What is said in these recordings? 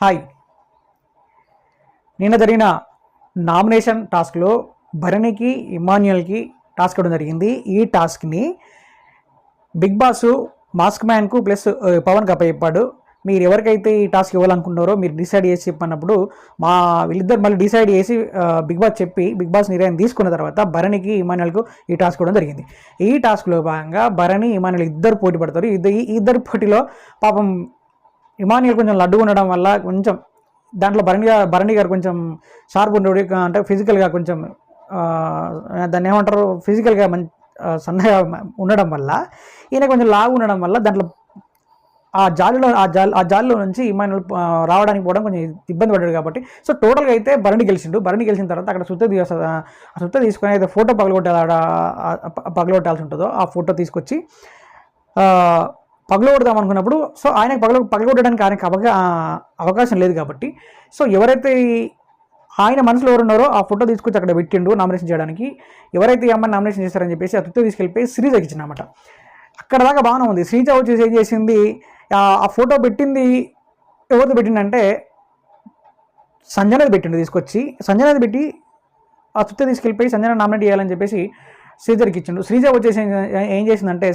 Hi. నిన్న జరిగిన nomination టాస్క్లో భరణికి ఇమాన్యుయల్కి టాస్క్ ఇవ్వడం జరిగింది. ఈ టాస్క్ని బిగ్ బాస్ మాస్క్ మ్యాన్కు ప్లస్ పవన్కి అప్పచెప్పాడు. మీరు ఎవరికైతే ఈ టాస్క్ ఇవ్వాలనుకుంటున్నారో మీరు డిసైడ్ చేసి చెప్పినప్పుడు వీళ్ళిద్దరు మళ్ళీ డిసైడ్ చేసి బిగ్ బాస్ చెప్పి బిగ్ బాస్ నిర్ణయం తీసుకున్న తర్వాత భరణికి ఇమాన్యుయల్కు ఈ టాస్క్ ఇవ్వడం జరిగింది. ఈ టాస్క్లో భాగంగా భరణి ఇమాన్యుయల్ ఇద్దరు పోటీ పడతారు. ఈ ఇద్దరు పోటీలో పాపం ఇమాన్యుయల్ కొంచెం లడ్డుగా ఉండడం వల్ల కొంచెం దాంట్లో భరణి గారు కొంచెం షార్ప్ ఉండేది, అంటే ఫిజికల్గా కొంచెం దాన్ని ఏమంటారు, ఫిజికల్గా సన్నగా ఉండడం వల్ల ఈయన కొంచెం లావు ఉండడం వల్ల దాంట్లో ఆ జాలిలో నుంచి ఇమాన్యుయల్ రావడానికి పోవడం కొంచెం ఇబ్బంది పడ్డాడు. కాబట్టి సో టోటల్గా అయితే భరణి గెలిచిండు. భరణి గెలిచిన తర్వాత అక్కడ సుత్త తీసుకొని అయితే ఫోటో పగలగొట్టాల్సి ఉంటుందో ఆ ఫోటో తీసుకొచ్చి పగలగొడదాం అనుకున్నప్పుడు సో ఆయనకు పగలగొట్టడానికి ఆయనకు అవకాశం లేదు. కాబట్టి సో ఎవరైతే ఆయన మనసులో ఎవరు ఉన్నారో ఆ ఫోటో తీసుకొచ్చి అక్కడ పెట్టిండు నామినేషన్ చేయడానికి. ఎవరైతే ఈ అమ్మాయిని నామినేషన్ చేస్తారని చెప్పేసి ఆ తుత్తో తీసుకెళ్ళిపోయి శ్రీజకి ఇచ్చినమాట. అక్కడ దాకా బాగానే ఉంది. శ్రీజ వచ్చేసి ఏం చేసింది, ఆ ఫోటో పెట్టింది ఎవరితో పెట్టిండంటే సంజనది పెట్టిండు. తీసుకొచ్చి సంజనది పెట్టి ఆ తుత్తో తీసుకెళ్ళిపోయి సంజన నామినేట్ చేయాలని చెప్పేసి శ్రీజర్కి ఇచ్చిండు. శ్రీజ వచ్చేసి ఏం చేసిందంటే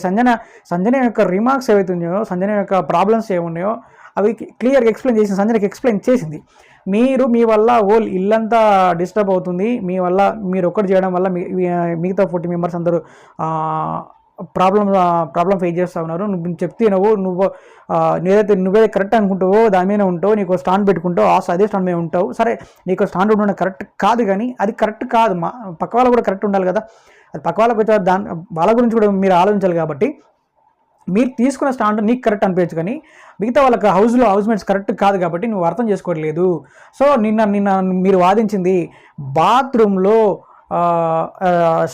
సంజన యొక్క రిమార్క్స్ ఏవైతే ఉన్నాయో, సంజన యొక్క ప్రాబ్లమ్స్ ఏమున్నాయో అవి క్లియర్గా ఎక్స్ప్లెయిన్ చేసింది. సంజనకి ఎక్స్ప్లెయిన్ చేసింది. మీ వల్ల హోల్ ఇల్లంతా డిస్టర్బ్ అవుతుంది, మీ వల్ల మీరు ఒక్కటి చేయడం వల్ల మిగతా 40 మెంబర్స్ అందరూ ప్రాబ్లం ఫేస్ చేస్తూ ఉన్నారు. నువ్వు చెప్తే నువ్వేదైతే కరెక్ట్ అనుకుంటావో దాని మీద ఉంటావు, నీకు స్టాండ్ పెట్టుకుంటావు, అదే స్టాండ్ మీద ఉంటావు. సరే నీకు స్టాండ్ ఉండడం కరెక్ట్ కాదు, కానీ అది కరెక్ట్ కాదు, పక్క వాళ్ళు కూడా కరెక్ట్ ఉండాలి కదా. అది పక్క వాళ్ళకి వచ్చే వాళ్ళ గురించి కూడా మీరు ఆలోచించాలి. కాబట్టి మీరు తీసుకున్న స్టాండ్ నీకు కరెక్ట్ అనిపించచ్చు, కానీ మిగతా వాళ్ళకి హౌస్మేట్స్ కరెక్ట్ కాదు. కాబట్టి నువ్వు అర్థం చేసుకోవట్లేదు. సో నిన్న మీరు వాదించింది బాత్రూంలో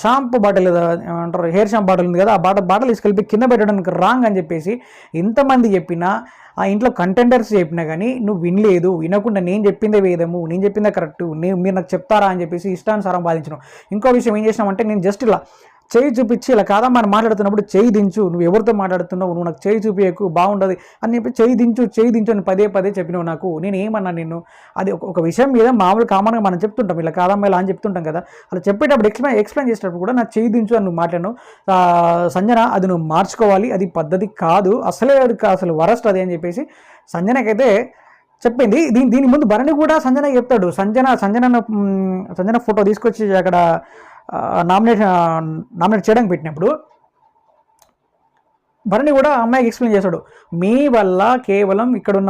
షాంపూ బాటిల్ ఏమంటారు, హెయిర్ షాంపూ బాటిల్ ఉంది కదా, ఆ బాటిల్ తీసుకెళ్ళి కింద పెట్టడానికి రాంగ్ అని చెప్పేసి ఇంతమంది చెప్పినా, ఆ ఇంట్లో కంటెండర్స్ చెప్పినా కానీ నువ్వు వినలేదు. వినకుండా నేను చెప్పిందే వేదము, నేను చెప్పిందే కరెక్ట్, మీరు నాకు చెప్తారా అని చెప్పేసి ఇష్టానుసారం బాధించడం. ఇంకో విషయం ఏం చేసినామంటే, నేను జస్ట్ ఇలా చేయి చూపించి ఇలా కాదమ్మా అని మాట్లాడుతున్నప్పుడు చేయి దించు, నువ్వు ఎవరితో మాట్లాడుతున్నావు, నువ్వు నాకు చేయి చూపించకు, బాగుండదు అని చెప్పి చేయి దించు అని పదే చెప్పినావు నాకు. నేను ఏమన్నా నిన్ను, అది ఒక విషయం మీద మామూలు కామన్గా మనం చెప్తుంటాం, ఇలా కాదమ్మా ఇలా అని చెప్తుంటాం కదా, అలా చెప్పేటప్పుడు ఎక్స్ప్లెయిన్ చేసేటప్పుడు కూడా నా చేయి దించు అని నువ్వు మాట్లాడినావు. సంజన అది నువ్వు మార్చుకోవాలి, అది పద్ధతి కాదు, అసలు వరస్ట్ అది అని చెప్పేసి సంజనకైతే చెప్పింది. దీని ముందు భరణి కూడా సంజన చెప్తాడు. సంజన ఫోటో తీసుకొచ్చి అక్కడ నామినేట్ చేయడానికి పెట్టినప్పుడు భరణి కూడా అమ్మాయికి ఎక్స్ప్లెయిన్ చేశాడు, మీ వల్ల కేవలం ఇక్కడ ఉన్న